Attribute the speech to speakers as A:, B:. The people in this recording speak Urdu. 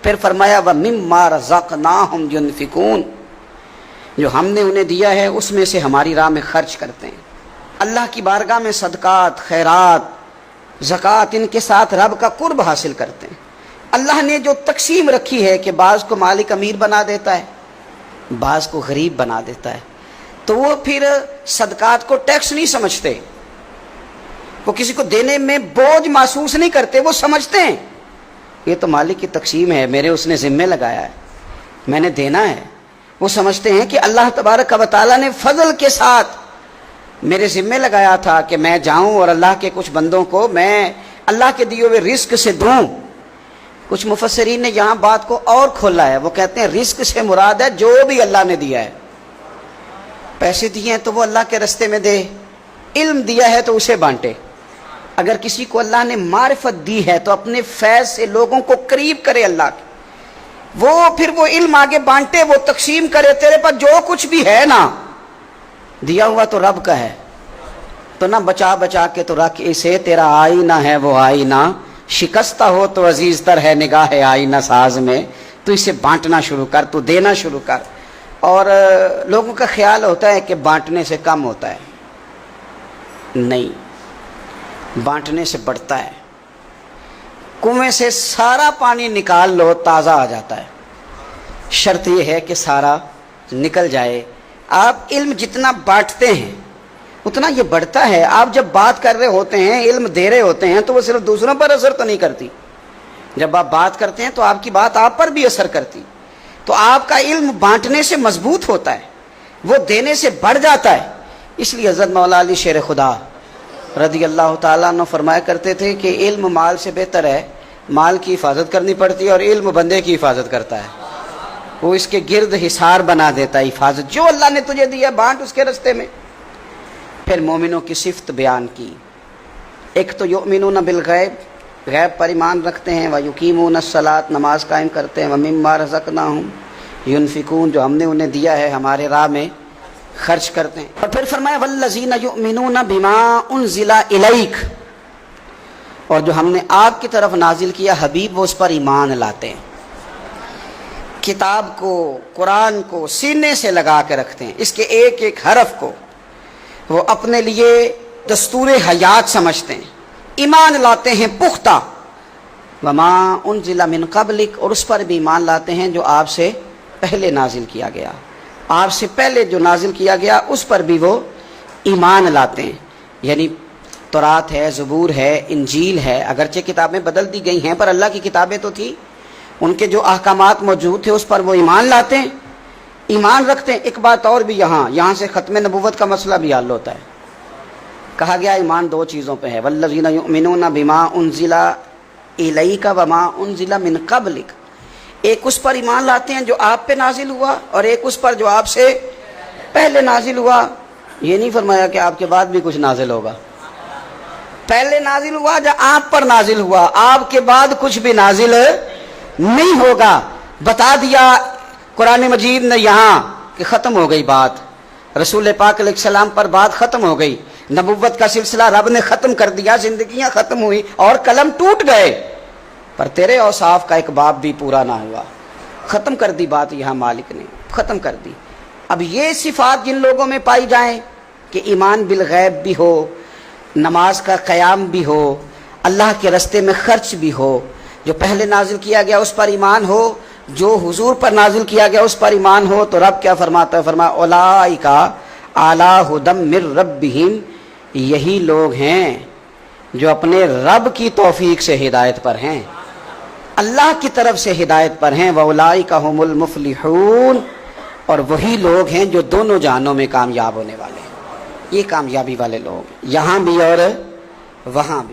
A: پھر فرمایا وَمِمَّا رَزَقْنَاهُمْ يُنْفِقُونَ، جو ہم نے انہیں دیا ہے اس میں سے ہماری راہ میں خرچ کرتے ہیں۔ اللہ کی بارگاہ میں صدقات، خیرات، زکوٰۃ، ان کے ساتھ رب کا قرب حاصل کرتے ہیں۔ اللہ نے جو تقسیم رکھی ہے کہ بعض کو مالک امیر بنا دیتا ہے، بعض کو غریب بنا دیتا ہے، تو وہ پھر صدقات کو ٹیکس نہیں سمجھتے، وہ کسی کو دینے میں بوجھ محسوس نہیں کرتے، وہ سمجھتے ہیں یہ تو مالک کی تقسیم ہے، میرے اس نے ذمہ لگایا ہے، میں نے دینا ہے۔ وہ سمجھتے ہیں کہ اللہ تبارک و تعالیٰ نے فضل کے ساتھ میرے ذمہ لگایا تھا کہ میں جاؤں اور اللہ کے کچھ بندوں کو میں اللہ کے دیے ہوئے رزق سے دوں۔ کچھ مفسرین نے یہاں بات کو اور کھولا ہے، وہ کہتے ہیں رزق سے مراد ہے جو بھی اللہ نے دیا ہے، پیسے دیے ہیں تو وہ اللہ کے رستے میں دے، علم دیا ہے تو اسے بانٹے، اگر کسی کو اللہ نے معرفت دی ہے تو اپنے فیض سے لوگوں کو قریب کرے اللہ کے، وہ پھر وہ علم آگے بانٹے، وہ تقسیم کرے۔ تیرے پاس جو کچھ بھی ہے نا دیا ہوا تو رب کا ہے، تو نہ بچا بچا کے تو رکھ اسے، تیرا آئینہ ہے وہ آئینہ، شکستہ ہو تو عزیز تر ہے نگاہ آئینہ ساز میں، تو اسے بانٹنا شروع کر، تو دینا شروع کر۔ اور لوگوں کا خیال ہوتا ہے کہ بانٹنے سے کم ہوتا ہے، نہیں، بانٹنے سے بڑھتا ہے۔ کنویں سے سارا پانی نکال لو تازہ آ جاتا ہے، شرط یہ ہے کہ سارا نکل جائے۔ آپ علم جتنا بانٹتے ہیں اتنا یہ بڑھتا ہے۔ آپ جب بات کر رہے ہوتے ہیں، علم دے رہے ہوتے ہیں، تو وہ صرف دوسروں پر اثر تو نہیں کرتی، جب آپ بات کرتے ہیں تو آپ کی بات آپ پر بھی اثر کرتی، تو آپ کا علم بانٹنے سے مضبوط ہوتا ہے، وہ دینے سے بڑھ جاتا ہے۔ اس لیے حضرت مولا علی شیر خدا رضی اللہ تعالیٰ عنہ فرمایا کرتے تھے کہ علم مال سے بہتر ہے، مال کی حفاظت کرنی پڑتی ہے اور علم بندے کی حفاظت کرتا ہے، وہ اس کے گرد حصار بنا دیتا ہے، حفاظت جو اللہ نے تجھے دیا بانٹ اس کے رستے میں۔ پھر مومنوں کی صفت بیان کی، ایک تو یؤمنون بالغیب، غیب پر ایمان رکھتے ہیں، ویقیمون الصلاۃ، نماز قائم کرتے ہیں، ومما رزقناہم ینفقون، جو ہم نے انہیں دیا ہے ہمارے راہ میں خرچ کرتے ہیں۔ اور پھر فرمایا والذین یؤمنون بما انزل الیک، اور جو ہم نے آپ کی طرف نازل کیا حبیب وہ اس پر ایمان لاتے ہیں، کتاب کو، قرآن کو سینے سے لگا کے رکھتے ہیں، اس کے ایک ایک حرف کو وہ اپنے لیے دستور حیات سمجھتے ہیں، ایمان لاتے ہیں پختہ۔ وما انزل من قبلک، اور اس پر بھی ایمان لاتے ہیں جو آپ سے پہلے نازل کیا گیا، آپ سے پہلے جو نازل کیا گیا اس پر بھی وہ ایمان لاتے ہیں، یعنی تورات ہے، زبور ہے، انجیل ہے، اگرچہ کتابیں بدل دی گئی ہیں پر اللہ کی کتابیں تو تھی، ان کے جو احکامات موجود تھے اس پر وہ ایمان لاتے ہیں، ایمان رکھتے ہیں۔ ایک بات اور بھی یہاں سے ختم نبوت کا مسئلہ بھی حل ہوتا ہے۔ کہا گیا ایمان دو چیزوں پہ ہے، والذین یؤمنون بما انزل الیک وما انزل من قبلک، ایک اس پر ایمان لاتے ہیں جو آپ پہ نازل ہوا اور ایک اس پر جو آپ سے پہلے نازل ہوا۔ یہ نہیں فرمایا کہ آپ کے بعد بھی کچھ نازل ہوگا، پہلے نازل ہوا جو آپ پر نازل ہوا، آپ کے بعد کچھ بھی نازل نہیں ہوگا۔ بتا دیا قرآن مجید نے یہاں کہ ختم ہو گئی بات، رسول پاک علیہ السلام پر بات ختم ہو گئی، نبوت کا سلسلہ رب نے ختم کر دیا، زندگیاں ختم ہوئی اور قلم ٹوٹ گئے، پر تیرے اوصاف کا ایک باب بھی پورا نہ ہوا، ختم کر دی بات، یہاں مالک نے ختم کر دی۔ اب یہ صفات جن لوگوں میں پائی جائیں کہ ایمان بالغیب بھی ہو، نماز کا قیام بھی ہو، اللہ کے رستے میں خرچ بھی ہو، جو پہلے نازل کیا گیا اس پر ایمان ہو، جو حضور پر نازل کیا گیا اس پر ایمان ہو، تو رب کیا فرماتا ہے؟ فرمایا اولئک علی ھدی من ربہم، یہی لوگ ہیں جو اپنے رب کی توفیق سے ہدایت پر ہیں، اللہ کی طرف سے ہدایت پر ہیں، واولئک ھم المفلحون، اور وہی لوگ ہیں جو دونوں جہانوں میں کامیاب ہونے والے ہیں۔ یہ کامیابی والے لوگ یہاں بھی اور وہاں بھی۔